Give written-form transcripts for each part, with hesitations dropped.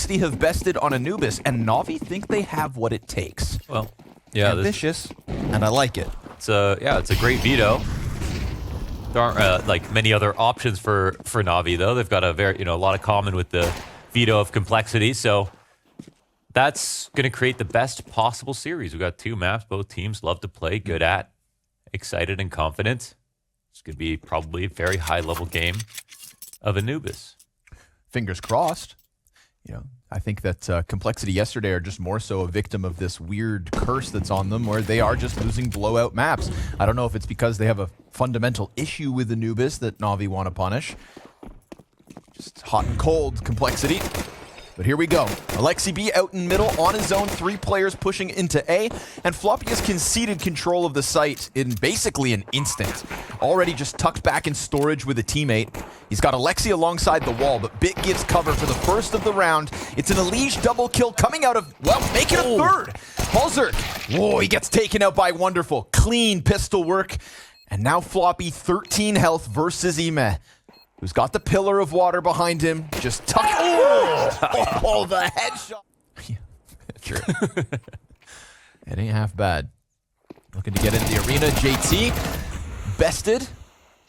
Complexity have bested on Anubis, and Navi think they have what it takes. Well, yeah, ambitious, and I like it. It's a great veto. There aren't like many other options for Navi though. They've got a lot of common with the veto of Complexity, so that's going to create the best possible series. We've got two maps both teams love to play, good at, excited and confident. It's going to be probably a very high-level game of Anubis. Fingers crossed. I think that Complexity yesterday are just more so a victim of this weird curse that's on them where they are just losing blowout maps. I don't know if it's because they have a fundamental issue with Anubis that Navi want to punish. Just hot and cold Complexity. But here we go. Alexi B out in middle on his own, 3 players pushing into A, and Floppy has conceded control of the site in basically an instant. Already just tucked back in storage with a teammate. He's got Alexi alongside the wall, but Bit gives cover for the first of the round. It's an Elige double kill coming out of, well, make it a third. Halzerk, whoa, he gets taken out by Wonderful. Clean pistol work. And now Floppy, 13 health versus Ime, who's got the pillar of water behind him. Just tuck. Oh, the headshot. Yeah, sure. It ain't half bad. Looking to get into the arena. JT bested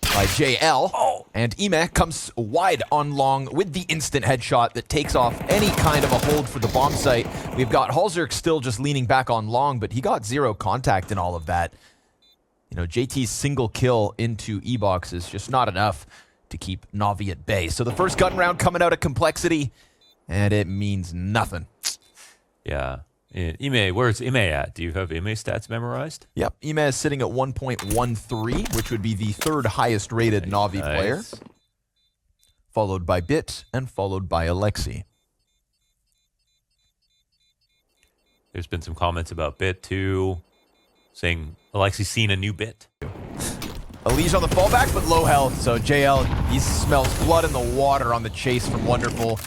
by JL. And Ime comes wide on long with the instant headshot that takes off any kind of a hold for the bomb site. We've got Halzerk still just leaning back on long, but he got 0 contact in all of that. JT's single kill into E-Box is just not enough to keep Navi at bay. So the first gun round coming out of Complexity, and it means nothing. Yeah. Ime, where's Ime at? Do you have Ime stats memorized? Yep. Ime is sitting at 1.13, which would be the 3rd highest rated Navi player. Followed by Bit, and followed by Alexi. There's been some comments about Bit too, saying Alexi's seen a new Bit. Elige on the fallback, but low health. So JL, he smells blood in the water on the chase from Wonderful.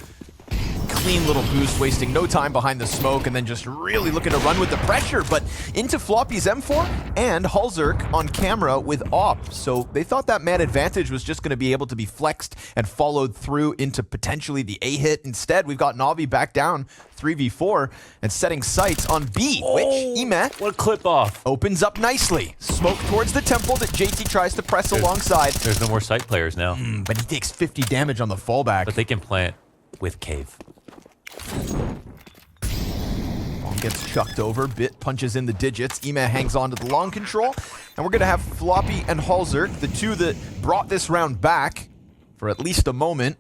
Clean little boost, wasting no time behind the smoke, and then just really looking to run with the pressure, but into Floppy's M4 and Halzerk on camera with AWP. So they thought that man advantage was just going to be able to be flexed and followed through into potentially the A hit. Instead, we've got Navi back down 3v4 and setting sights on B, which Ime, what a clip off, opens up nicely. Smoke towards the temple that JT tries to press alongside. There's no more site players now. But he takes 50 damage on the fallback. But they can plant with cave. Long gets chucked over. Bit punches in the digits. Ime hangs on to the long control. And we're going to have Floppy and Halzerk, the two that brought this round back for at least a moment,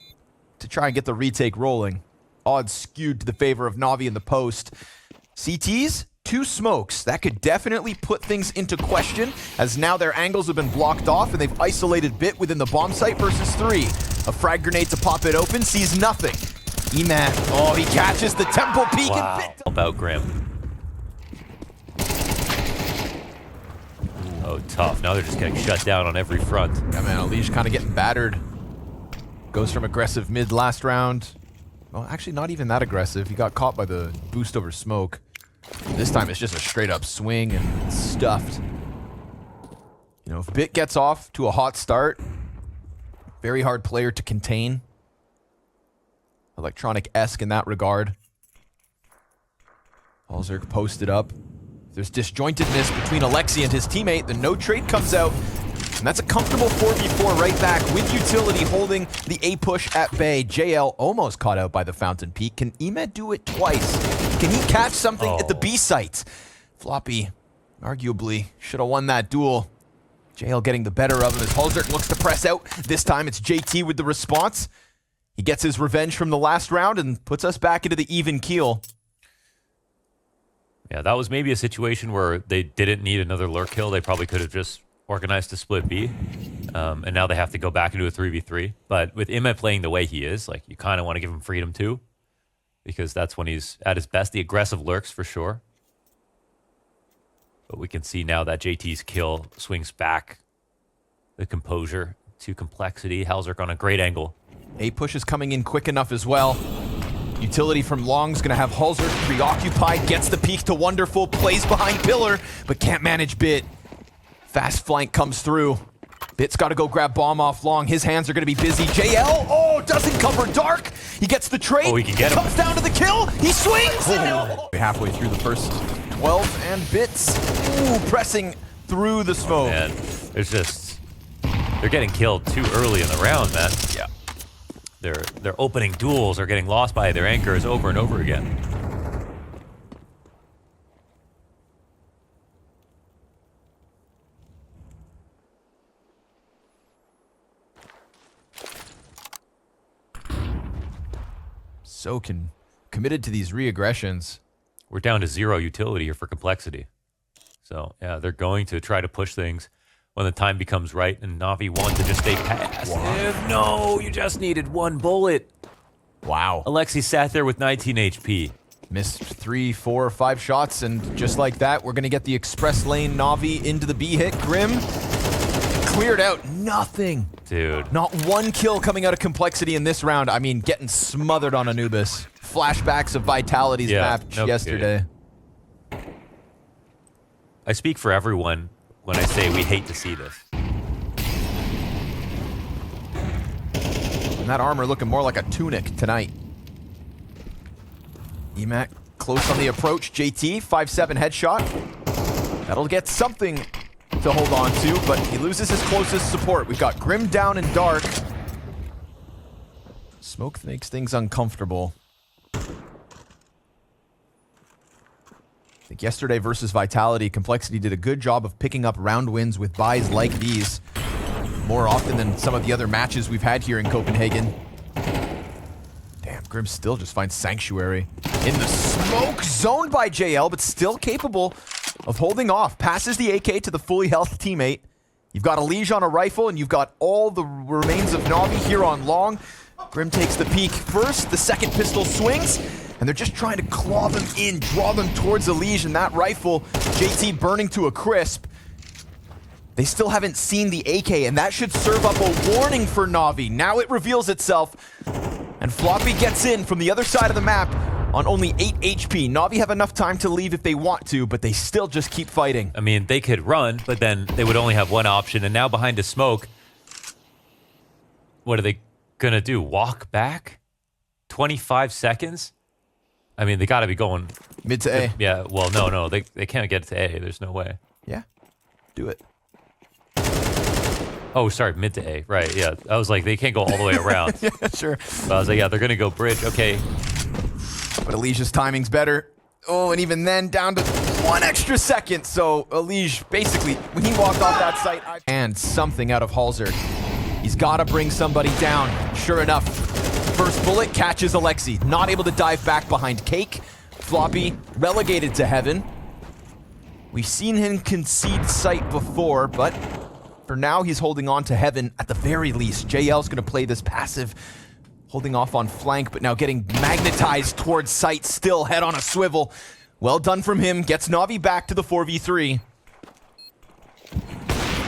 to try and get the retake rolling. Odds skewed to the favor of Navi in the post. CTs, 2 smokes. That could definitely put things into question, as now their angles have been blocked off and they've isolated Bit within the bomb site versus 3. A frag grenade to pop it open, sees nothing. Ime, oh, he catches the temple peak and Bit. About Grim. Oh, tough. Now they're just getting shut down on every front. Yeah, man, Elige kind of getting battered. Goes from aggressive mid last round. Well, actually not even that aggressive. He got caught by the boost over smoke. This time it's just a straight up swing and stuffed. If Bit gets off to a hot start, very hard player to contain. Electronic-esque in that regard. Halzerk posted up. There's disjointedness between Alexi and his teammate. The no trade comes out. And that's a comfortable 4v4 right back with utility holding the A push at bay. JL almost caught out by the fountain peak. Can Ime do it twice? Can he catch something at the B site? Floppy arguably should have won that duel. JL getting the better of him as Halzerk looks to press out. This time it's JT with the response. He gets his revenge from the last round and puts us back into the even keel. Yeah, that was maybe a situation where they didn't need another lurk kill. They probably could have just organized a split B. And now they have to go back into a 3v3. But with Ime playing the way he is, like, you kind of want to give him freedom too, because that's when he's at his best. The aggressive lurks for sure. But we can see now that JT's kill swings back the composure to Complexity. Halzerk on a great angle. A push is coming in quick enough as well. Utility from Long's going to have Halzerk preoccupied, gets the peek to Wonderful, plays behind Pillar, but can't manage Bit. Fast flank comes through. Bit's got to go grab bomb off long. His hands are going to be busy. JL, doesn't cover Dark. He gets the trade. Oh, he can get him. Comes down to the kill. He swings. Halfway through the first 12, and Bits pressing through the smoke. And there's just, they're getting killed too early in the round, man. Yeah. Their opening duels are getting lost by their anchors over and over again. So committed to these reaggressions. We're down to 0 utility here for Complexity. So, yeah, they're going to try to push things when the time becomes right, and Navi wants to just stay passive. No, you just needed 1 bullet. Wow. Alexi sat there with 19 HP. Missed 3, 4, 5 shots, and just like that, we're going to get the express lane Navi into the B hit. Grim cleared out nothing. Dude. Not 1 kill coming out of Complexity in this round. I mean, getting smothered on Anubis. Flashbacks of Vitality's match yesterday. Kidding. I speak for everyone when I say we hate to see this. And that armor looking more like a tunic tonight. EMAC close on the approach. JT, 5-7 headshot. That'll get something to hold on to, but he loses his closest support. We've got Grim down and Dark. Smoke makes things uncomfortable. I think yesterday versus Vitality, Complexity did a good job of picking up round wins with buys like these more often than some of the other matches we've had here in Copenhagen. Damn, Grim still just finds Sanctuary in the smoke, zoned by JL, but still capable of holding off. Passes the AK to the fully health teammate. You've got a Liege on a rifle, and you've got all the remains of Navi here on long. Grim takes the peek first. The second pistol swings, and they're just trying to claw them in, draw them towards the Liege, and that rifle, JT burning to a crisp. They still haven't seen the AK, and that should serve up a warning for Navi. Now it reveals itself, and Floppy gets in from the other side of the map on only 8 HP. Navi have enough time to leave if they want to, but they still just keep fighting. I mean, they could run, but then they would only have one option, and now behind a smoke, what are they gonna do? Walk back? 25 seconds? I mean, they gotta be going Mid to A. Yeah, well, no, they can't get to A. There's no way. Yeah, do it. Oh, sorry, mid to A. Right, yeah. I was like, they can't go all the way around. Yeah, sure. But I was like, yeah, they're gonna go bridge. Okay. But Alicia's timing's better. Oh, and even then, down to 1 extra second. So Elige, basically, when he walked off that site, and something out of Halzer. He's got to bring somebody down. Sure enough, first bullet catches Alexi. Not able to dive back behind Cake. Floppy relegated to heaven. We've seen him concede sight before, but for now, he's holding on to heaven at the very least. JL's going to play this passive, holding off on flank, but now getting magnetized towards sight, still head on a swivel. Well done from him, gets Navi back to the 4v3.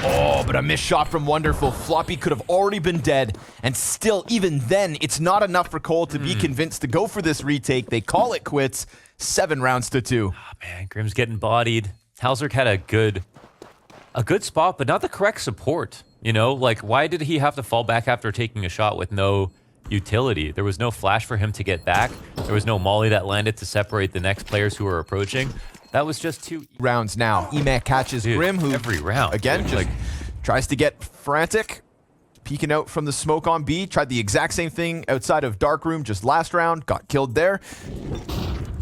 Oh, but a missed shot from Wonderful. Floppy could have already been dead, and still, even then, it's not enough for Cole to be convinced to go for this retake. They call it quits, 7 rounds to 2. Oh, man, Grim's getting bodied. Halzerk had a good spot, but not the correct support. You know, like, why did he have to fall back after taking a shot with no utility? There was no flash for him to get back. There was no molly that landed to separate the next players who were approaching. That was just 2 rounds now. EMAC catches Grim, who every round again just tries to get frantic, peeking out from the smoke on B. Tried the exact same thing outside of Dark Room just last round. Got killed there.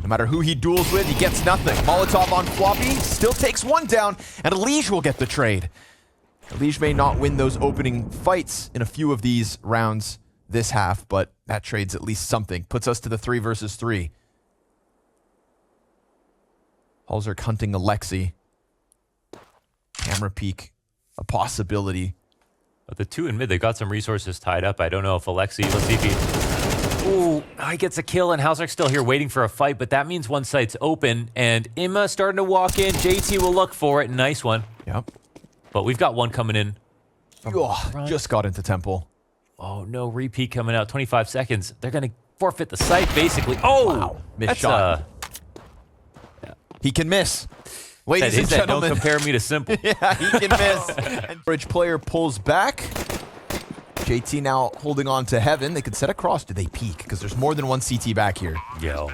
No matter who he duels with, he gets nothing. Molotov on Floppy, still takes 1 down, and Elige will get the trade. Elige may not win those opening fights in a few of these rounds this half, but that trade's at least something. Puts us to the 3 versus 3. Halzerk hunting Alexi. Camera peek, a possibility. But the 2 in mid, they've got some resources tied up. I don't know if Alexi, let's see if he... Ooh, he gets a kill, and Halzerk's still here waiting for a fight, but that means one site's open, and Imma starting to walk in. JT will look for it. Nice one. Yep. But we've got one coming in. Oh, just got into Temple. Oh, no repeat coming out. 25 seconds. They're going to forfeit the site, basically. Oh! Wow. Missed shot. Yeah. He can miss. Ladies He and said, gentlemen. don't compare me to Simple. Yeah, he can miss. And bridge player pulls back. JT now holding on to Heaven. They could set across. Do they peek? Because there's more than one CT back here. Yo.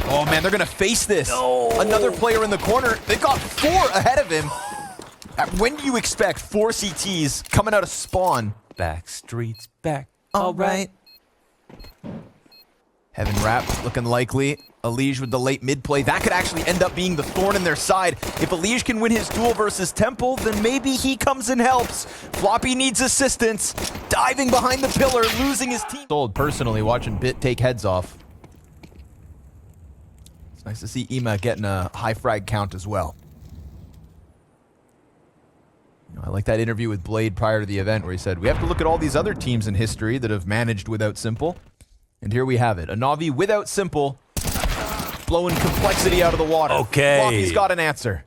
Oh, man, they're going to face this. No. Another player in the corner. They've got 4 ahead of him. When do you expect 4 CTs coming out of spawn? Back streets back. All right. Heaven wrap looking likely. Elige with the late mid play. That could actually end up being the thorn in their side. If Elige can win his duel versus Temple, then maybe he comes and helps. Floppy needs assistance. Diving behind the pillar, losing his team. Sold personally watching Bit take heads off. It's nice to see Ema getting a high frag count as well. You know, I like that interview with Blade prior to the event where he said, we have to look at all these other teams in history that have managed without Simple. And here we have it. A Navi without Simple, blowing Complexity out of the water. Okay. Floppy's got an answer.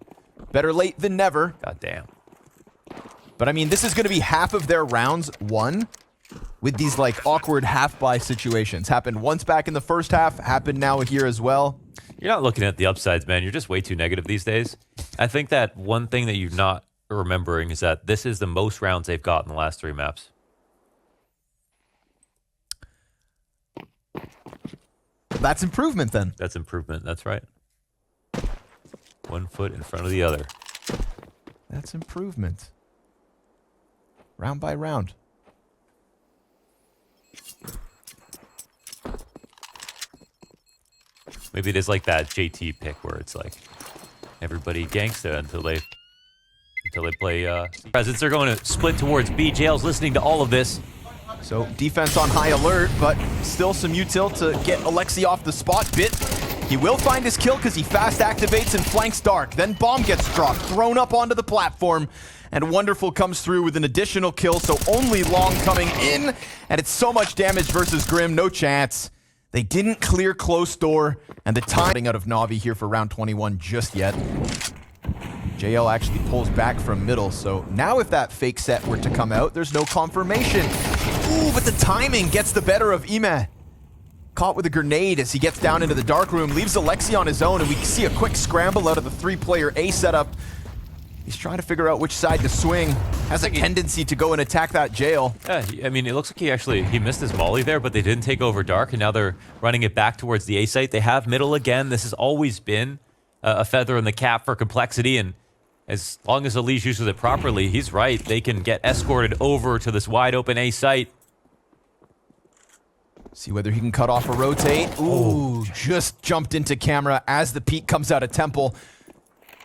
Better late than never. God damn. But I mean, this is going to be half of their rounds won with these like awkward half-buy situations. Happened once back in the first half, happened now here as well. You're not looking at the upsides, man. You're just way too negative these days. I think that one thing that you're not remembering is that this is the most rounds they've got in the last 3 maps. That's improvement then. That's improvement. That's right. 1 foot in front of the other. That's improvement. Round by round. Maybe it is like that JT pick where it's like everybody gangsta until they play presence. They're going to split towards B. Jail's listening to all of this. So defense on high alert, but still some util to get Alexi off the spot. Bit, he will find his kill because he fast activates and flanks Dark. Then Bomb gets dropped, thrown up onto the platform, and Wonderful comes through with an additional kill, so only Long coming in, and it's so much damage versus Grim, no chance. They didn't clear close door, and the timing out of Navi here for round 21 just yet. JL actually pulls back from middle, so now if that fake set were to come out, there's no confirmation. Ooh, but the timing gets the better of Ime. Caught with a grenade as he gets down into the dark room, leaves Alexi on his own, and we see a quick scramble out of the 3-player A setup. He's trying to figure out which side to swing. Has a tendency to go and attack that jail. Yeah, I mean, it looks like he missed his molly there, but they didn't take over Dark, and now they're running it back towards the A site. They have middle again. This has always been a feather in the cap for Complexity, and as long as Elige uses it properly, he's right. They can get escorted over to this wide open A site. See whether he can cut off a rotate. Ooh, just jumped into camera as the peek comes out of Temple.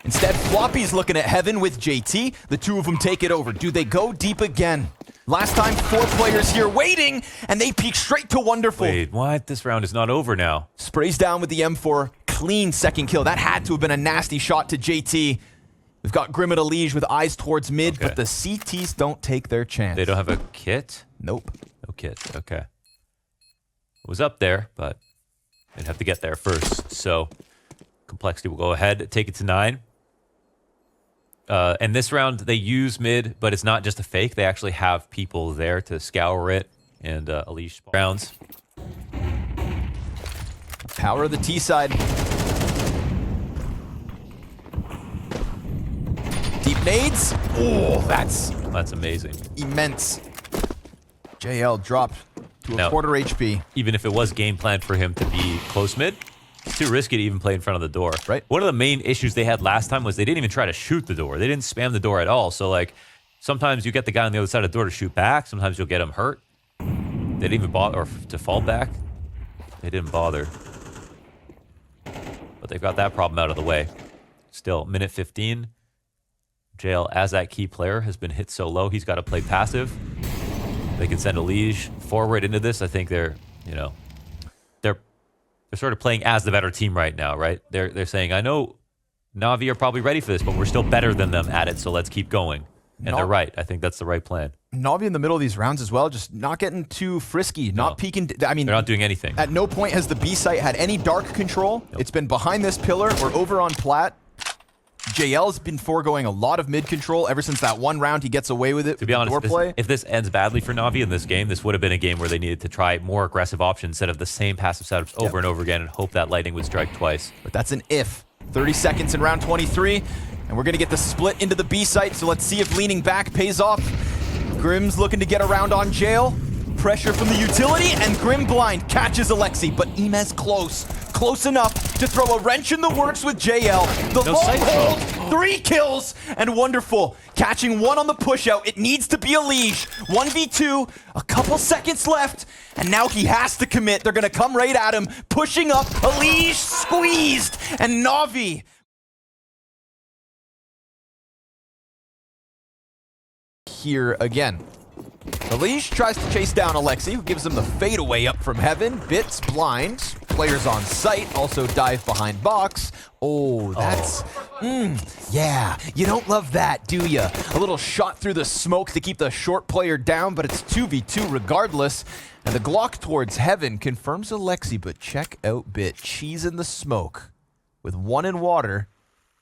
Instead, Floppy's looking at Heaven with JT. The two of them take it over. Do they go deep again? Last time, 4 players here waiting, and they peek straight to Wonderful. Wait, what? This round is not over now. Sprays down with the M4. Clean second kill. That had to have been a nasty shot to JT. We've got Grim at Elige with eyes towards mid, but the CTs don't take their chance. They don't have a kit? Nope. No kit. Okay. It was up there, but they'd have to get there first. So Complexity will go ahead, take it to 9. And this round, they use mid, but it's not just a fake. They actually have people there to scour it and Elige rounds. Power of the T side. Deep nades. Oh, that's amazing. immense. JL dropped to a Now, quarter HP. Even if it was game planned for him to be close mid, it's too risky to even play in front of the door. Right. One of the main issues they had last time was they didn't even try to shoot the door. They didn't spam the door at all. So, like, sometimes you get the guy on the other side of the door to shoot back. Sometimes you'll get him hurt. They didn't even bother, or to fall back. They didn't bother. But they've got that problem out of the way. Still, minute 15. Jail, as that key player, has been hit so low, he's got to play passive. They can send Elige forward into this. I think they're sort of playing as the better team right now, right? They're saying, I know Navi are probably ready for this, but we're still better than them at it, so let's keep going. And they're right. I think that's the right plan. Navi in the middle of these rounds as well, just not getting too frisky, not peeking. I mean, they're not doing anything. At no point has the B site had any dark control. Nope. It's been behind this pillar or over on plat. JL's been foregoing a lot of mid control ever since that one round he gets away with it. To be honest, if this ends badly for Navi in this game, this would have been a game where they needed to try more aggressive options instead of the same passive setups over and over again and hope that lightning would strike twice. But that's an if. 30 seconds in round 23, and we're going to get the split into the B site, so let's see if leaning back pays off. Grim's looking to get around on Jail. Pressure from the utility, and Grim blind catches Alexi, but Imez close enough to throw a wrench in the works with JL. The long hold, 3 kills, and Wonderful catching one on the push out. It needs to be a Liege. 1v2, a couple seconds left, and now he has to commit. They're gonna come right at him, pushing up, a Liege squeezed, and Navi here again. Elish tries to chase down Alexi, who gives him the fadeaway up from heaven. Bits blind. Players on site also dive behind box. Oh, that's... yeah, you don't love that, do ya? A little shot through the smoke to keep the short player down, but it's 2v2 regardless. And the Glock towards heaven confirms Alexi, but check out Bit. Cheese in the smoke. With 1 in water,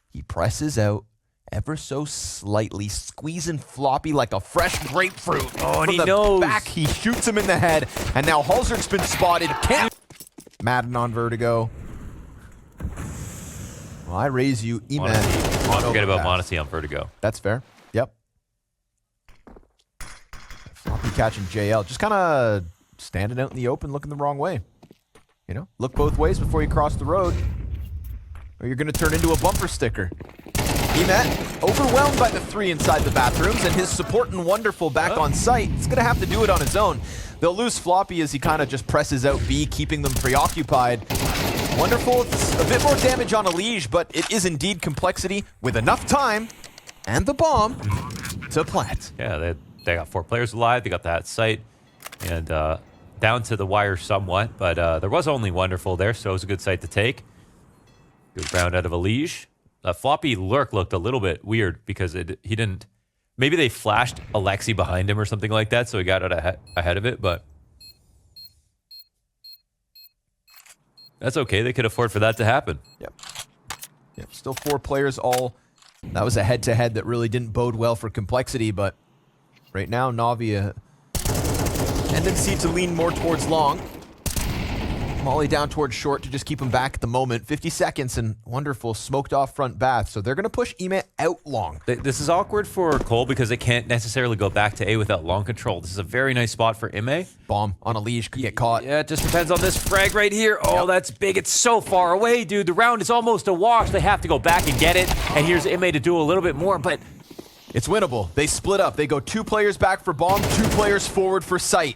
he presses out ever so slightly, squeezing Floppy like a fresh grapefruit. Oh, and he the knows. back, he shoots him in the head, and now Halzer's been spotted. Can't. Madden on Vertigo. Well, I raise you, Eman. Don't forget about Modesty on Vertigo. That's fair. Yep. Floppy catching JL, just kind of standing out in the open, looking the wrong way. You know, look both ways before you cross the road, or you're going to turn into a bumper sticker. Emet, overwhelmed by the 3 inside the bathrooms, and his support and Wonderful back on site. He's going to have to do it on his own. They'll lose Floppy as he kind of just presses out B, keeping them preoccupied. Wonderful, it's a bit more damage on Elige, but it is indeed Complexity with enough time and the bomb to plant. Yeah, they got 4 players alive. They got that site and down to the wire somewhat, but there was only Wonderful there, so it was a good site to take. Good round out of Elige. Floppy Lurk looked a little bit weird because he didn't... Maybe they flashed Alexi behind him or something like that, so he got out ahead of it, but... That's okay. They could afford for that to happen. Yep. Still 4 players all. That was a head-to-head that really didn't bode well for Complexity, but right now, Navi tendency to lean more towards long. Molly down towards short to just keep him back at the moment. 50 seconds and Wonderful smoked off front bath. So they're going to push Emet out long. This is awkward for Cole because they can't necessarily go back to A without long control. This is a very nice spot for Ime. Bomb on a leash, could get caught. Yeah, it just depends on this frag right here. Oh, that's big. It's so far away, dude. The round is almost a wash. They have to go back and get it. And here's Ime to do a little bit more, but... It's winnable. They split up. They go 2 players back for bomb, 2 players forward for sight.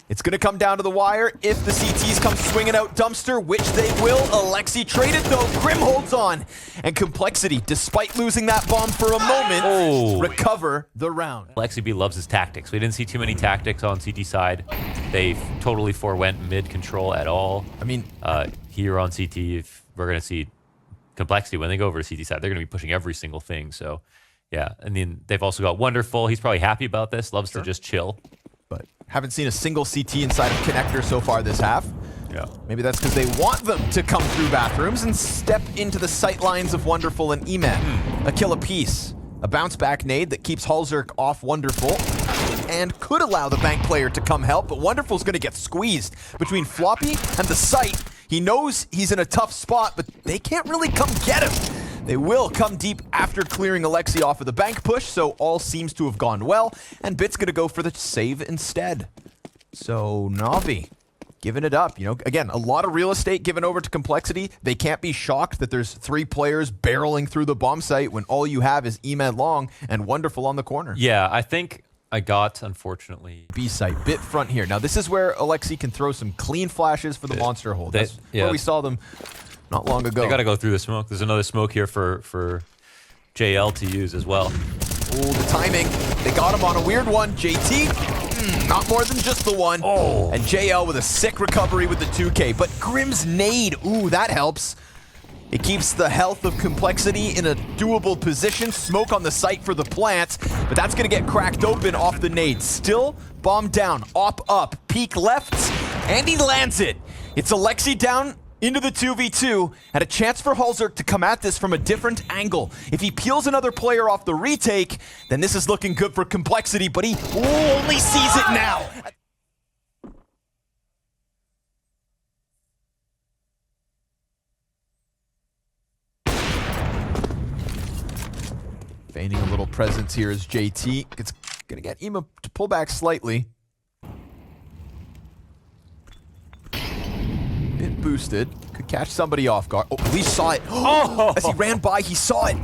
It's going to come down to the wire if the CTs come swinging out dumpster, which they will. Alexi traded, though. Grim holds on. And Complexity, despite losing that bomb for a moment, recover the round. Alexi B loves his tactics. We didn't see too many tactics on CT side. They totally forewent mid-control at all. I mean... here on CT, if we're going to see Complexity, when they go over to CT side, they're going to be pushing every single thing. So, yeah. And then they've also got Wonderful. He's probably happy about this. Loves to just chill. But haven't seen a single CT inside of Connector so far this half. Yeah. Maybe that's because they want them to come through bathrooms and step into the sight lines of Wonderful and Emet. A kill apiece. A bounce back nade that keeps Halzerk off Wonderful and could allow the bank player to come help, but Wonderful's going to get squeezed between Floppy and the site. He knows he's in a tough spot, but they can't really come get him. They will come deep after clearing Alexi off of the bank push, so all seems to have gone well, and Bit's going to go for the save instead. So Navi giving it up. You know, again, a lot of real estate given over to Complexity. They can't be shocked that there's 3 players barreling through the bomb site when all you have is Emed Long and Wonderful on the corner. Yeah, I think I got, unfortunately... B site, Bit front here. Now this is where Alexi can throw some clean flashes for the monster hold. That's where we saw them not long ago. They got to go through the smoke. There's another smoke here for JL to use as well. Oh, the timing. They got him on a weird one. JT, not more than just the one. Oh. And JL with a sick recovery with the 2K. But Grim's nade, ooh, that helps. It keeps the health of Complexity in a doable position. Smoke on the site for the plant, but that's going to get cracked open off the nade. Still, bomb down, op up, peek left, and he lands it. It's Alexi down into the 2v2, and a chance for Halzerk to come at this from a different angle. If he peels another player off the retake, then this is looking good for Complexity, but he only sees it now. Feigning a little presence here is JT. It's gonna get Ema to pull back slightly. Bit boosted. Could catch somebody off guard. Oh, Leash saw it. Oh! As he ran by, he saw it.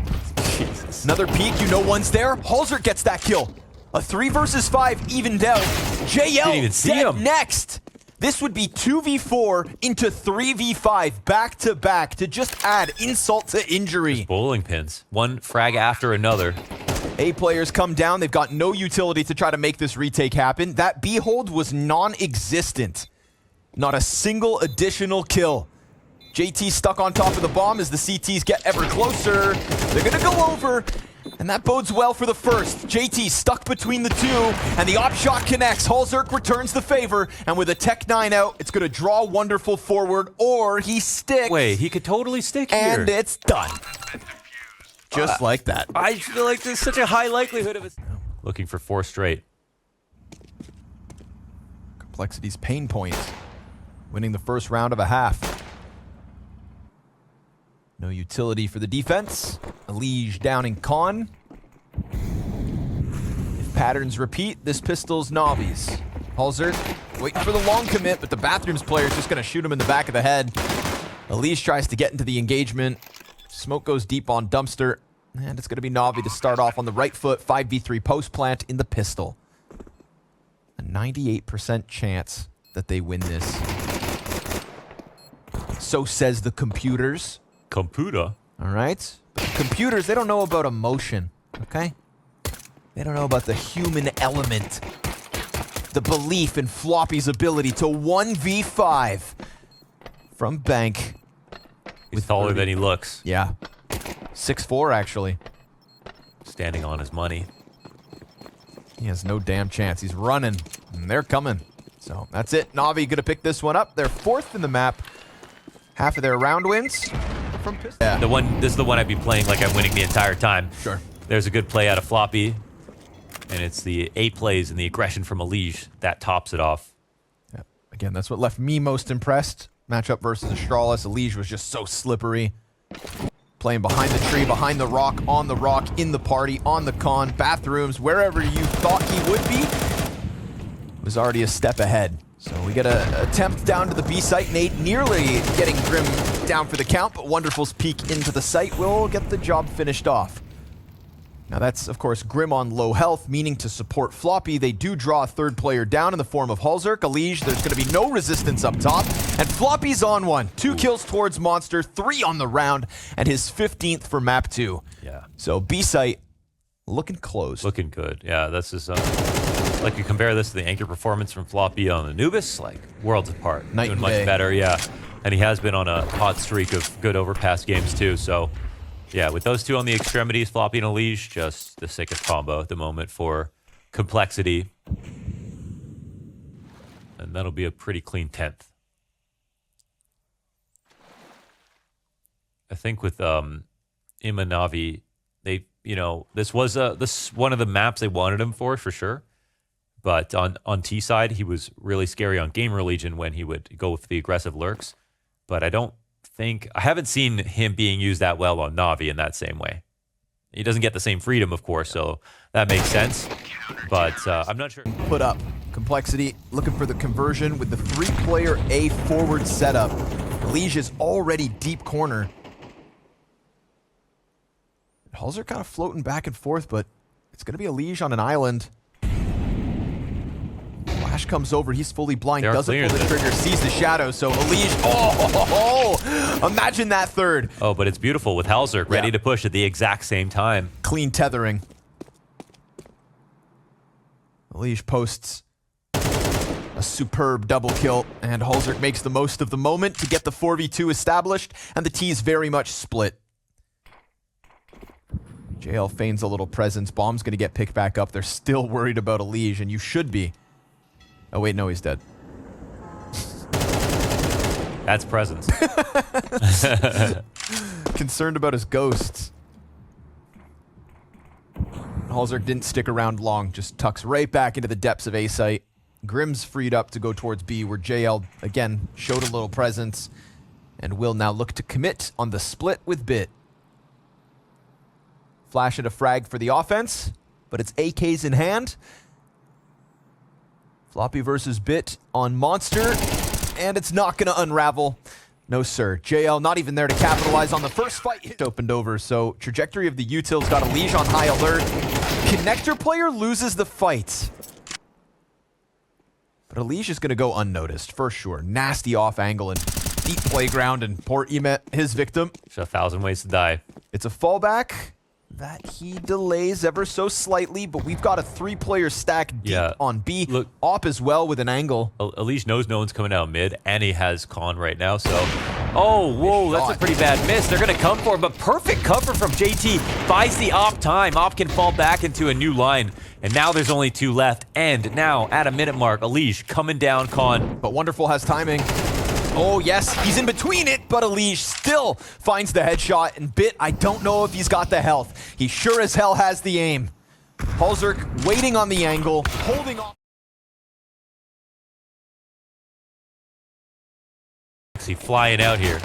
Jesus. Another peek, you know one's there. Halzert gets that kill. A 3 versus 5 evened out. JL Didn't even see dead him. next. This would be 2v4 into 3v5 back to back to just add insult to injury. Bowling pins. One frag after another. A players come down. They've got no utility to try to make this retake happen. That B hold was non-existent. Not a single additional kill. JT stuck on top of the bomb as the CTs get ever closer. They're gonna go over, and that bodes well for the first. JT stuck between the two, and the op shot connects. Halzert returns the favor, and with a Tech 9 out, it's gonna draw Wonderful forward, or he sticks. Wait, he could totally stick here. And it's done. Just like that. I feel like there's such a high likelihood of it. Looking for 4 straight. Complexity's pain point. Winning the first round of a half. No utility for the defense. Elige down in con. If patterns repeat, this pistol's Navi's. Halzert waiting for the long commit, but the Bathrooms player is just going to shoot him in the back of the head. Elige tries to get into the engagement. Smoke goes deep on Dumpster. And it's going to be Navi to start off on the right foot. 5v3 post plant in the pistol. A 98% chance that they win this. So says the computers. Computer. All right? But the computers, they don't know about emotion, okay? They don't know about the human element. The belief in Floppy's ability to 1v5 from Bank. He's taller than he looks. Yeah. 6'4", actually. Standing on his money. He has no damn chance. He's running, and they're coming. So that's it. Navi gonna pick this one up. They're 4th in the map. Half of their round wins from pistol. Yeah. This is the one I'd be playing like I'm winning the entire time. Sure. There's a good play out of Floppy, and it's the 8 plays and the aggression from Elige that tops it off. Yeah. Again, that's what left me most impressed. Matchup versus Astralis. Elige was just so slippery. Playing behind the tree, behind the rock, on the rock, in the party, on the con, Bathrooms, wherever you thought he would be, was already a step ahead. So we get an attempt down to the B site. Nate nearly getting Grim down for the count, but Wonderful's peek into the site will get the job finished off. Now that's, of course, Grim on low health, meaning to support Floppy. They do draw a 3rd player down in the form of Halzert. Elige, there's going to be no resistance up top. And Floppy's on one. 2 kills towards Monster, 3 on the round, and his 15th for map 2. Yeah. So B-site looking close. Looking good. Yeah, this is like you compare this to the anchor performance from Floppy on Anubis, like worlds apart. Night Doing and much day. better, yeah. And he has been on a hot streak of good overpass games too. So yeah, with those two on the extremities, Floppy and Elige, just the sickest combo at the moment for Complexity. And that'll be a pretty clean 10th. I think with Ima Navi, they, this was one of the maps they wanted him for sure. But on T side, he was really scary on Gamer Legion when he would go with the aggressive lurks. But I haven't seen him being used that well on Navi in that same way. He doesn't get the same freedom, of course, so that makes sense. But I'm not sure. Put up. Complexity looking for the conversion with the 3-player A forward setup. Elige is already deep corner. Halzert kind of floating back and forth, but it's going to be Elige on an island. Flash comes over. He's fully blind. Doesn't pull the trigger. Sees the shadow. So Elige. Oh, imagine that 3rd. Oh, but it's beautiful with Halzert ready to push at the exact same time. Clean tethering. Elige posts a superb double kill, and Halzert makes the most of the moment to get the 4v2 established, and the T is very much split. JL feigns a little presence. Bomb's going to get picked back up. They're still worried about Elige, and you should be. Oh, wait, no, he's dead. That's presence. Concerned about his ghosts. Halzert didn't stick around long, just tucks right back into the depths of A site. Grim's freed up to go towards B, where JL, again, showed a little presence, and will now look to commit on the split with Bit. Flash and a frag for the offense, but it's AKs in hand. Floppy versus Bit on Monster, and it's not going to unravel. No, sir. JL not even there to capitalize on the first fight. It opened over, so trajectory of the util's got Elige on high alert. Connector player loses the fight. But Elige is going to go unnoticed, for sure. Nasty off angle and deep playground, and poor Emet, his victim. There's 1,000 ways to die. It's a fallback that he delays ever so slightly, but we've got a 3-player stack deep on B. Look, Op as well with an angle. Elige knows no one's coming out mid, and he has Con right now, so... Oh, whoa, that's a pretty bad miss. They're going to come for him, but perfect cover from JT. Buys the Op time. Op can fall back into a new line, and now there's only 2 left. And now, at a minute mark, Elige coming down Con. But Wonderful has timing. Oh, yes, he's in between it, but Elige still finds the headshot. And Bit, I don't know if he's got the health. He sure as hell has the aim. Halzerk waiting on the angle, holding on. He flying out here.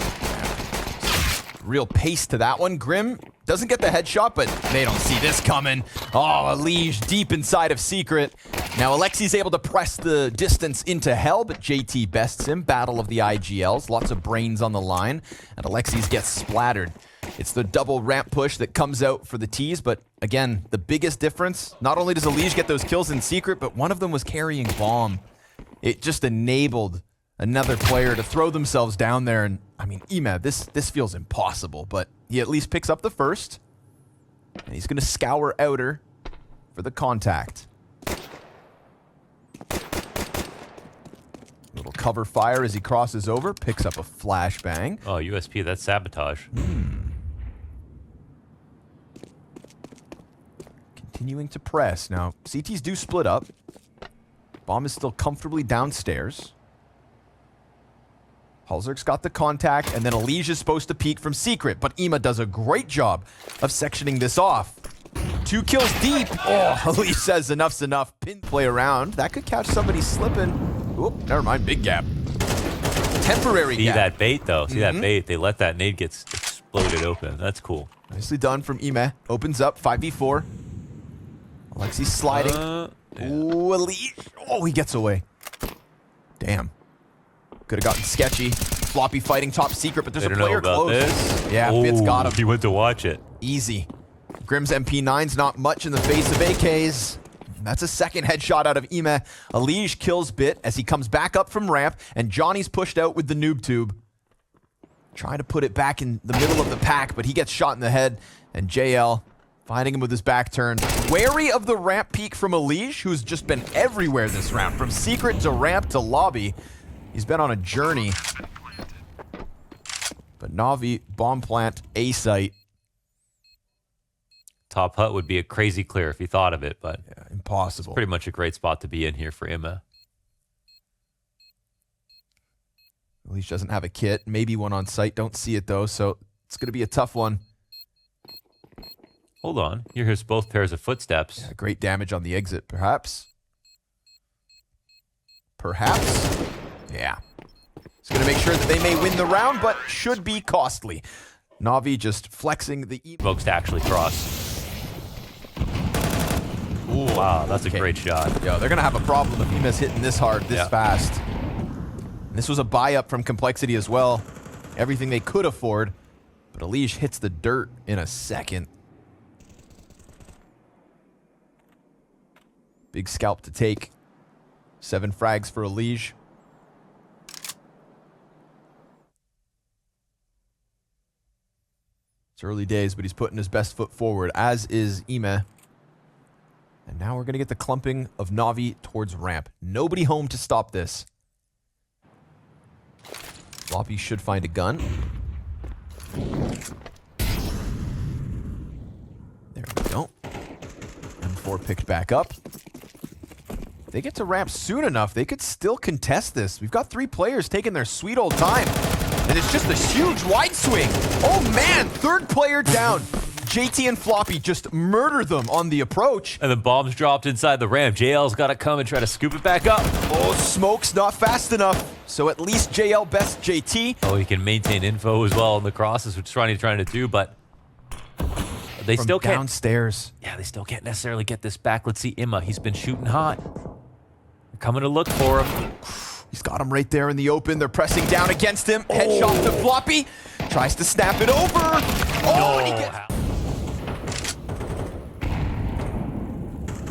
Real pace to that one. Grim doesn't get the headshot, but they don't see this coming. Oh, Elige deep inside of Secret. Now Alexi's able to press the distance into hell, but JT bests him. Battle of the IGLs. Lots of brains on the line, and Alexi's gets splattered. It's the double ramp push that comes out for the T's, but again, the biggest difference, not only does Elige get those kills in Secret, but one of them was carrying bomb. It just enabled another player to throw themselves down there, and I mean, Emad, this feels impossible, but he at least picks up the first, and he's going to scour outer for the contact. Little cover fire as he crosses over, picks up a flashbang. Oh, USP, that's sabotage. Continuing to press. Now, CTs do split up. Bomb is still comfortably downstairs. Halzerk's got the contact, and then Elige is supposed to peek from Secret, but Ema does a great job of sectioning this off. 2 kills deep. Oh, Elige says enough's enough. Pin play around. That could catch somebody slipping. Oop, never mind. Big gap. Temporary See gap. that bait, though. See that bait. They let that nade get exploded open. That's cool. Nicely done from Ime. Opens up 5v4. Alexi sliding. Yeah. Ooh, Elige. Oh, he gets away. Damn. Could have gotten sketchy. Floppy fighting top Secret, but there's a player close. This. Yeah, Bit's got him. He went to watch it. Easy. Grim's MP9's not much in the face of AKs. That's a second headshot out of Ime. Elige kills Bit as he comes back up from ramp, and Johnny's pushed out with the noob tube. Trying to put it back in the middle of the pack, but he gets shot in the head, and JL finding him with his back turned. Wary of the ramp peek from Elige, who's just been everywhere this round, from Secret to ramp to lobby. He's been on a journey. But Navi, bomb plant, A site. Top hut would be a crazy clear if he thought of it, but Yeah, impossible. pretty much a great spot to be in here for Emma. Elige doesn't have a kit. Maybe one on site. Don't see it, though, so it's going to be a tough one. Hold on. Here hears both pairs of footsteps. Yeah, great damage on the exit, perhaps. Perhaps. Yeah. He's going to make sure that they may win the round, but should be costly. Navi just flexing the... Smokes to actually cross. Ooh, wow, that's a great shot. Yo, they're going to have a problem if Ema's hitting this hard, this fast. And this was a buy-up from Complexity as well. Everything they could afford. But Elige hits the dirt in a second. Big scalp to take. 7 frags for Elige. It's early days, but he's putting his best foot forward, as is Ime. And now we're going to get the clumping of Navi towards ramp. Nobody home to stop this. Floppy should find a gun. There we go. M4 picked back up. If they get to ramp soon enough, they could still contest this. We've got 3 players taking their sweet old time. And it's just a huge wide swing. Oh man, 3rd player down. JT and Floppy just murder them on the approach. And the bomb's dropped inside the ramp. JL's got to come and try to scoop it back up. Oh, smoke's not fast enough. So at least JL bests JT. Oh, he can maintain info as well on the crosses, which is what he's trying to do, but they from still can't. downstairs. Yeah, they still can't necessarily get this back. Let's see Imma. He's been shooting hot. They're coming to look for him. He's got him right there in the open. They're pressing down against him. Headshot to Floppy. Tries to snap it over. Oh, and he gets...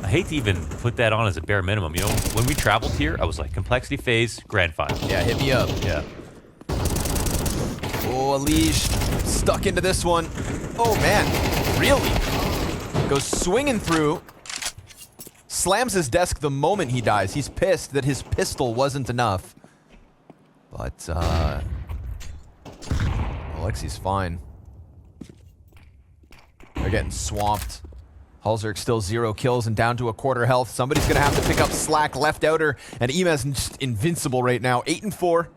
I hate to even put that on as a bare minimum. You know, when we traveled here, I was like, complexity phase, grand final. Yeah, hit me up. Yeah. Oh, Elige stuck into this one. Oh, man. Really? Goes swinging through. Slams his desk the moment he dies. He's pissed that his pistol wasn't enough. But, Alexi's fine. They're getting swamped. Halzerk still 0 kills and down to a quarter health. Somebody's going to have to pick up slack. Left outer, and Ima's just invincible right now. 8-4.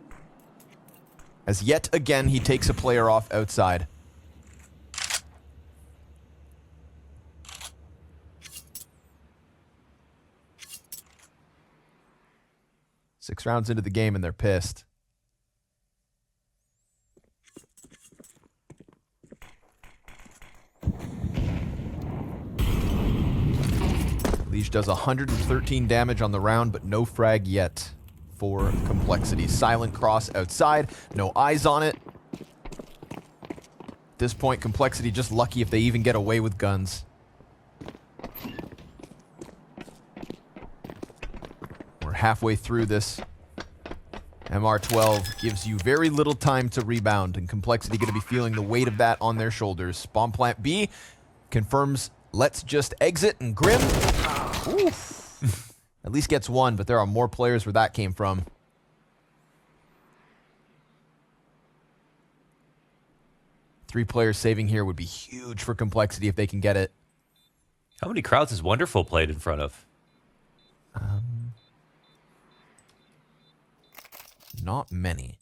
As yet again, he takes a player off outside. Six rounds into the game and they're pissed. Elige does 113 damage on the round, but no frag yet for Complexity. Silent cross outside, no eyes on it. At this point, Complexity just lucky if they even get away with guns. We're halfway through this. MR12 gives you very little time to rebound, and Complexity going to be feeling the weight of that on their shoulders. Bomb plant B confirms, let's just exit, and Grim, oof, at least gets one, but there are more players where that came from. Three players saving here would be huge for Complexity if they can get it. How many crowds has Wonderful played in front of? Not many.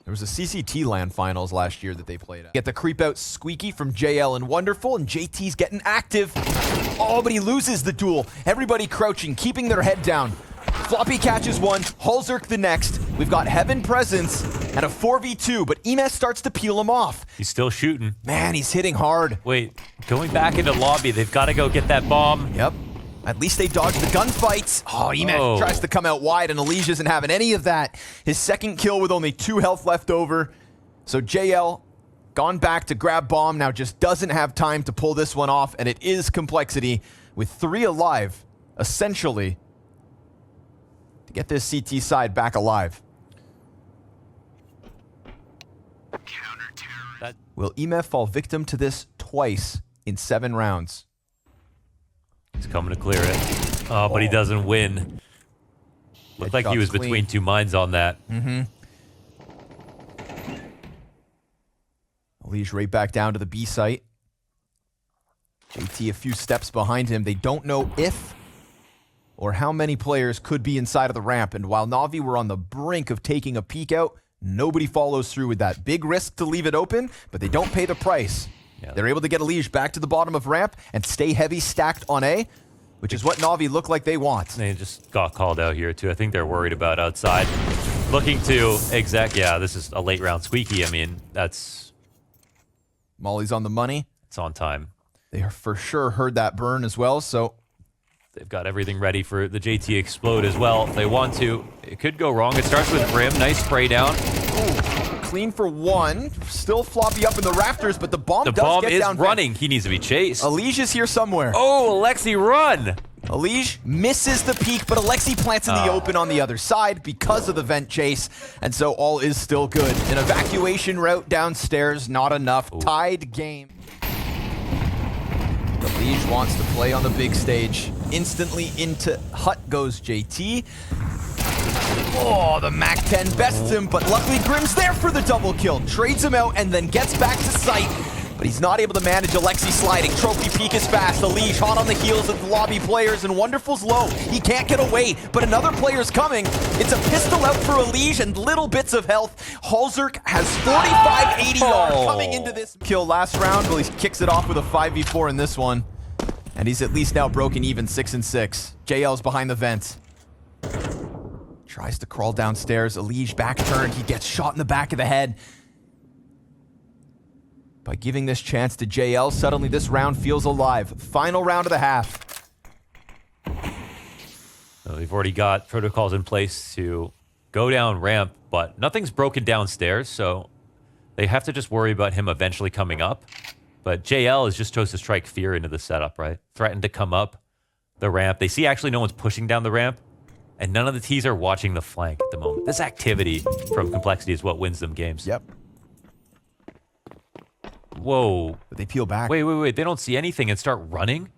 There was a CCT LAN finals last year that they played at. Get the creep out squeaky from JL and Wonderful, and JT's getting active. Oh, but he loses the duel. Everybody crouching, keeping their head down. Floppy catches one, Halzerk the next. We've got Heaven Presence and a 4v2, but Enes starts to peel him off. He's still shooting. Man, he's hitting hard. Wait, going back into lobby, they've got to go get that bomb. Yep. At least they dodged the gunfights. Oh, Emes tries to come out wide, and Elige isn't having any of that. His second kill with only 2 health left over. So JL gone back to grab bomb, now just doesn't have time to pull this one off, and it is Complexity with 3 alive, essentially, to get this CT side back alive. Will Emef fall victim to this twice in 7 rounds? He's coming to clear it. Oh, but he doesn't win. Looked like he was between 2 mines on that. Elige right back down to the B site. JT a few steps behind him. They don't know if or how many players could be inside of the ramp. And while Navi were on the brink of taking a peek out, nobody follows through with that. Big risk to leave it open, but they don't pay the price. Yeah. They're able to get Elige back to the bottom of ramp and stay heavy stacked on A, which is what Navi look like they want. They just got called out here, too. I think they're worried about outside. Looking to exec. Yeah, this is a late round squeaky. I mean, that's... Molly's on the money. It's on time. They for sure heard that burn as well, so... They've got everything ready for the JT explode as well if they want to. It could go wrong. It starts with Grim. Nice spray down. Ooh, clean for one. Still Floppy up in the rafters, but the bomb does get down. The bomb is running. He needs to be chased. Elige is here somewhere. Oh, Alexi, run! Elige misses the peak, but Alexi plants in the open on the other side because of the vent chase, and so all is still good. An evacuation route downstairs, not enough. Tied game. Elige wants to play on the big stage. Instantly into Hut goes JT. Oh, the MAC-10 bests him, but luckily Grim's there for the double kill. Trades him out and then gets back to sight. But he's not able to manage Alexi sliding. Trophy peak is fast. Elige hot on the heels of the lobby players, and Wonderful's low. He can't get away, but another player's coming. It's a pistol out for Elige and little bits of health. Halzerk has 45 ADR coming into this kill last round. Well, he kicks it off with a 5v4 in this one. And he's at least now broken even 6-6. JL's behind the vent. Tries to crawl downstairs. Elige back turned. He gets shot in the back of the head. By giving this chance to JL, suddenly this round feels alive. Final round of the half. So they've already got protocols in place to go down ramp, but nothing's broken downstairs, so they have to just worry about him eventually coming up. But JL has just chose to strike fear into the setup, right? Threatened to come up the ramp. They see actually no one's pushing down the ramp, and none of the T's are watching the flank at the moment. This activity from Complexity is what wins them games. Yep. Whoa. But they peel back. Wait. They don't see anything and start running?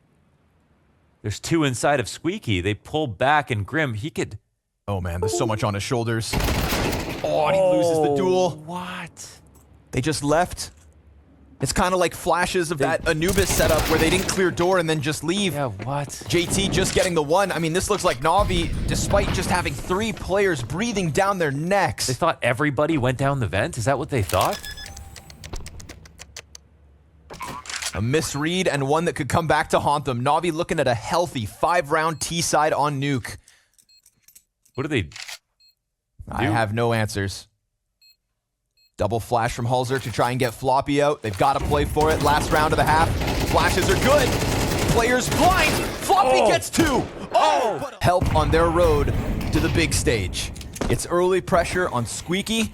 There's two inside of Squeaky. They pull back, and Grim, he could... Oh, man, there's so much on his shoulders. Oh, and he loses the duel. What? They just left. It's kind of like flashes of that Anubis setup where they didn't clear door and then just leave. Yeah, what? JT just getting the one. I mean, this looks like Navi, despite just having 3 players breathing down their necks. They thought everybody went down the vent? Is that what they thought? A misread and one that could come back to haunt them. Navi looking at a healthy 5-round T-side on Nuke. What do they do? I have no answers. Double flash from Halzer to try and get Floppy out. They've got to play for it. Last round of the half. Flashes are good. Players blind. Floppy gets 2. Oh! Help on their road to the big stage. It's early pressure on Squeaky.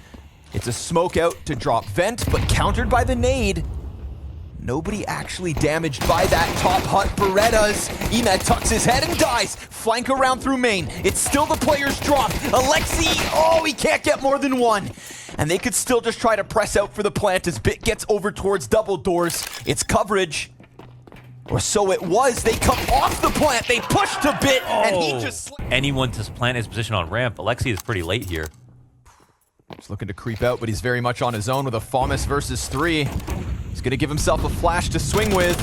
It's a smoke out to drop Vent, but countered by the nade. Nobody actually damaged by that top hut. Berettas. Emed tucks his head and dies. Flank around through main. It's still the player's drop. Alexi, he can't get more than 1. And they could still just try to press out for the plant as Bit gets over towards double doors. It's coverage. Or so it was. They come off the plant. They push to Bit, and he just... Anyone to plant his position on ramp. Alexi is pretty late here. He's looking to creep out, but he's very much on his own with a Fomus versus 3. He's going to give himself a flash to swing with.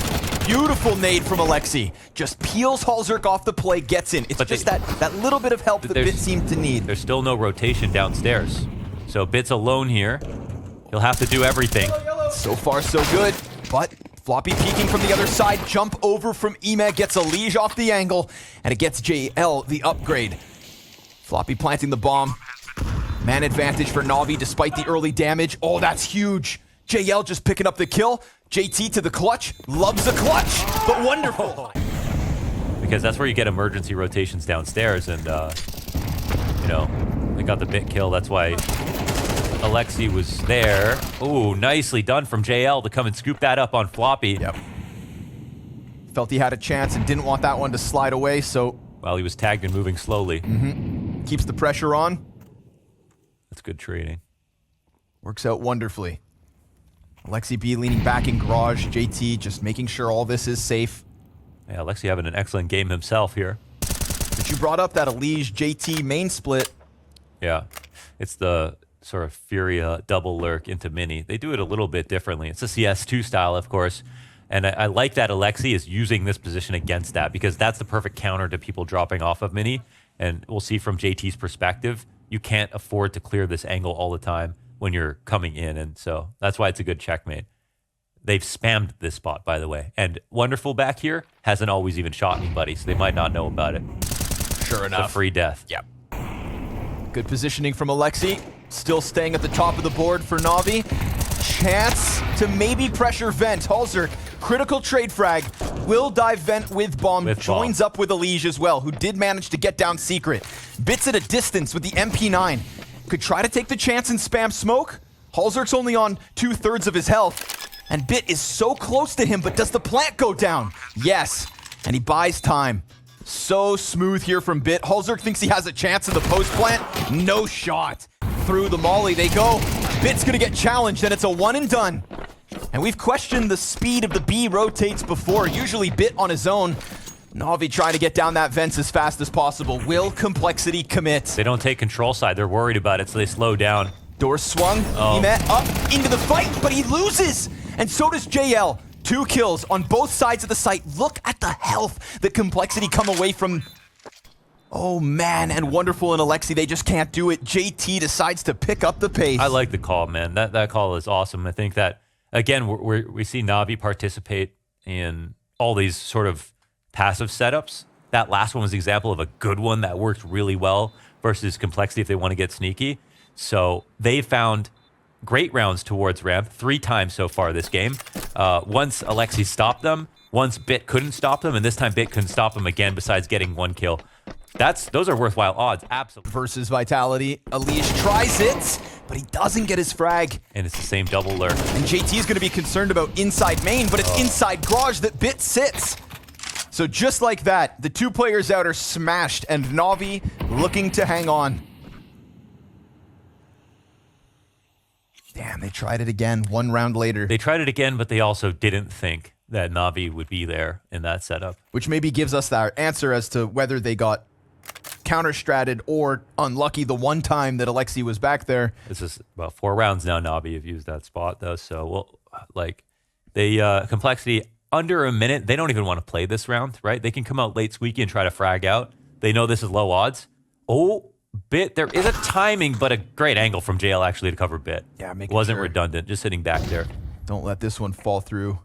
Beautiful nade from Alexi. Just peels Halzerk off the play, gets in. It's just that little bit of help that Bit seemed to need. There's still no rotation downstairs. So Bit's alone here. He'll have to do everything. So far, so good. But Floppy peeking from the other side. Jump over from Emed. Gets a liege off the angle. And it gets JL the upgrade. Floppy planting the bomb. Man advantage for Navi despite the early damage. Oh, that's huge. JL just picking up the kill. JT to the clutch. Loves the clutch, but wonderful. Because that's where you get emergency rotations downstairs, and, they got the Bit kill. That's why Alexi was there. Ooh, nicely done from JL to come and scoop that up on Floppy. Yep. Felt he had a chance and didn't want that one to slide away, so... While he was tagged and moving slowly. Keeps the pressure on. That's good trading. Works out wonderfully. Alexi B leaning back in garage. JT just making sure all this is safe. Yeah, Alexi having an excellent game himself here. But you brought up that Elige JT main split. Yeah, it's the sort of Furia double lurk into Mini. They do it a little bit differently. It's a CS2 style, of course. And I like that Alexi is using this position against that, because that's the perfect counter to people dropping off of Mini. And we'll see from JT's perspective, you can't afford to clear this angle all the time when you're coming in. And so that's why it's a good checkmate. They've spammed this spot, by the way. And Wonderful back here hasn't always even shot anybody, so they might not know about it. Sure enough. It's a free death. Yep. Good positioning from Alexi. Still staying at the top of the board for Navi. Chance to maybe pressure Vent. Halzerk, critical trade frag. Will dive Vent with bomb. Joins up with Elige as well, who did manage to get down secret. Bits at a distance with the MP9. Could try to take the chance and spam smoke. Halzerk's only on 2/3 of his health. And Bit is so close to him, but does the plant go down? Yes. And he buys time. So smooth here from Bit. Halzerk thinks he has a chance in the post plant. No shot. Through the molly they go. Bit's gonna get challenged, and it's a one and done. And we've questioned the speed of the B rotates before. Usually Bit on his own. Navi trying to get down that vents as fast as possible. Will Complexity commit? They don't take control side. They're worried about it, so they slow down. Door swung. He met up into the fight, but he loses. And so does JL. 2 kills on both sides of the site. Look at the health that Complexity come away from. Oh, man. And Wonderful and Alexi, they just can't do it. JT decides to pick up the pace. I like the call, man. That call is awesome. I think that, again, we see Navi participate in all these sort of passive setups that last one was an example of a good one that worked really well versus Complexity if they want to get sneaky. So they found great rounds towards ramp 3 times so far this game. Once Alexi stopped them, once Bit couldn't stop them, and this time Bit couldn't stop them again besides getting 1 kill. Those are worthwhile odds, absolutely. Versus Vitality. Elish tries it, but he doesn't get his frag. And it's the same double lurk. And JT is going to be concerned about inside main, but it's inside garage that Bit sits. So just like that, the 2 players out are smashed, and Navi looking to hang on. Damn, they tried it again 1 round later. They tried it again, but they also didn't think that Navi would be there in that setup. Which maybe gives us our answer as to whether they got counter-stratted or unlucky the one time that Alexi was back there. This is about 4 rounds now Navi have used that spot, though. So, well, like, they, Complexity, under a minute, they don't even want to play this round, right? They can come out late squeaky and try to frag out. They know this is low odds. Oh, Bit, there is a timing, but a great angle from JL actually to cover Bit. Yeah, wasn't redundant, just sitting back there. Don't let this one fall through.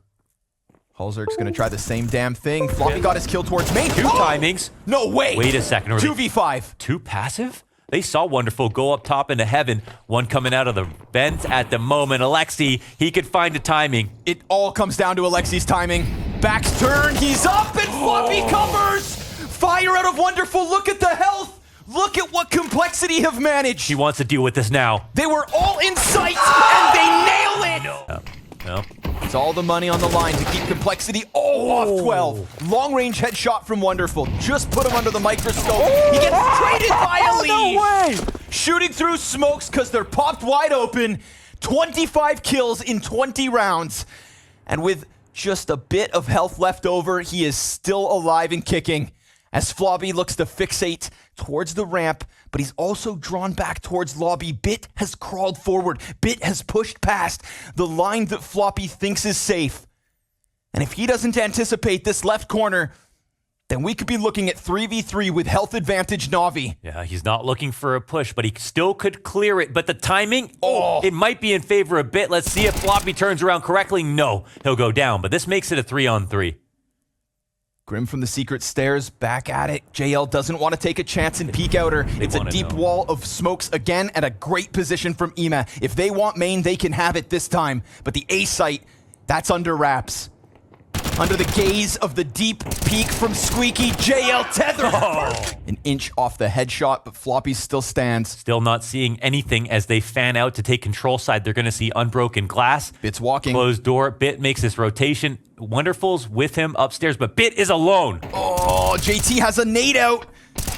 Halzerk's going to try the same damn thing. Floppy got his kill towards main. 2 timings. No way. Wait a second. 2v5. 2 passive? They saw Wonderful go up top into heaven. One coming out of the vent at the moment. Alexi, he could find a timing. It all comes down to Alexi's timing. Back's turn. He's up and Floppy covers. Fire out of Wonderful. Look at the health. Look at what Complexity have managed. He wants to deal with this now. They were all in sight and they nail it. No. It's all the money on the line to keep Complexity off 12. Long range headshot from Wonderful. Just put him under the microscope. He gets traded by a lead. No way. Shooting through smokes because they're popped wide open. 25 kills in 20 rounds. And with just a bit of health left over, he is still alive and kicking. As Floppy looks to fixate towards the ramp, but he's also drawn back towards lobby. Bit has crawled forward. Bit has pushed past the line that Floppy thinks is safe. And if he doesn't anticipate this left corner, then we could be looking at 3v3 with health advantage Navi. Yeah, he's not looking for a push, but he still could clear it. But the timing, it might be in favor a bit. Let's see if Floppy turns around correctly. No, he'll go down, but this makes it a 3-on-3. Grim from the secret stairs, back at it. JL doesn't want to take a chance and peek outer. It's a deep wall of smokes again, and a great position from Ima. If they want main, they can have it this time. But the A site, that's under wraps. Under the gaze of the deep peek from Squeaky, JL tether. An inch off the headshot, but Floppy still stands. Still not seeing anything as they fan out to take control side. They're going to see unbroken glass. Bit's walking. Closed door. Bit makes this rotation. Wonderful's with him upstairs, but Bit is alone. Oh, JT has a nade out.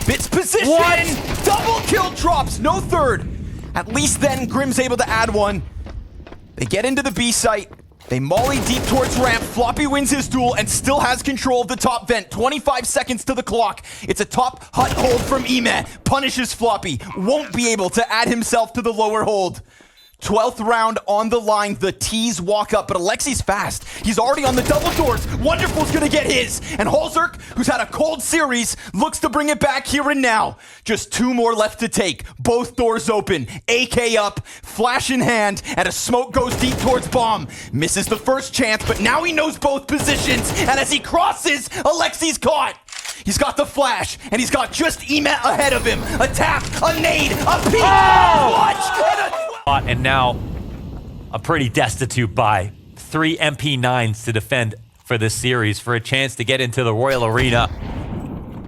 Bit's position. What? Double kill drops. No third. At least then Grim's able to add one. They get into the B site. They molly deep towards ramp. Floppy wins his duel and still has control of the top vent. 25 seconds to the clock. It's a top hut hold from Ime. Punishes Floppy. Won't be able to add himself to the lower hold. 12th round on the line. The T's walk up, but Alexi's fast. He's already on the double doors. Wonderful's gonna get his. And Halzerk, who's had a cold series, looks to bring it back here and now. Just 2 more left to take. Both doors open. AK up, flash in hand, and a smoke goes deep towards bomb. Misses the first chance, but now he knows both positions. And as he crosses, Alexi's caught. He's got the flash, and he's got just Emet ahead of him. A tap, a nade, a peek, a clutch, and a... And now, a pretty destitute buy. 3 MP9s to defend for this series for a chance to get into the Royal Arena.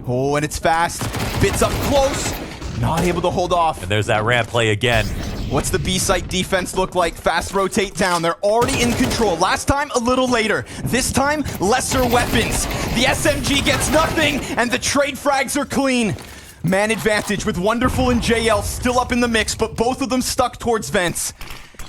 Oh, and it's fast. Bit's up close. Not able to hold off. And there's that ramp play again. What's the B-site defense look like? Fast rotate down. They're already in control. Last time, a little later. This time, lesser weapons. The SMG gets nothing, and the trade frags are clean. Man advantage with Wonderful and JL still up in the mix, but both of them stuck towards vents.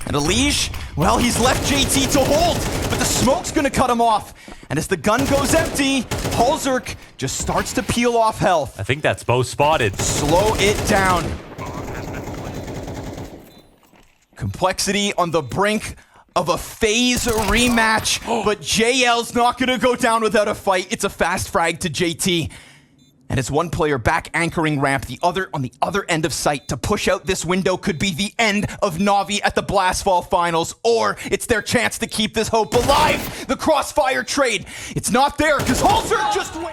And Elish, well, he's left JT to hold, but the smoke's gonna cut him off. And as the gun goes empty, Halzerk just starts to peel off health. I think that's both spotted. Slow it down. Complexity on the brink of a phase rematch, but JL's not gonna go down without a fight. It's a fast frag to JT. And it's one player back anchoring ramp, the other on the other end of sight. To push out this window could be the end of Navi at the Blastfall Finals, or it's their chance to keep this hope alive. The crossfire trade, it's not there because Halzerk just went.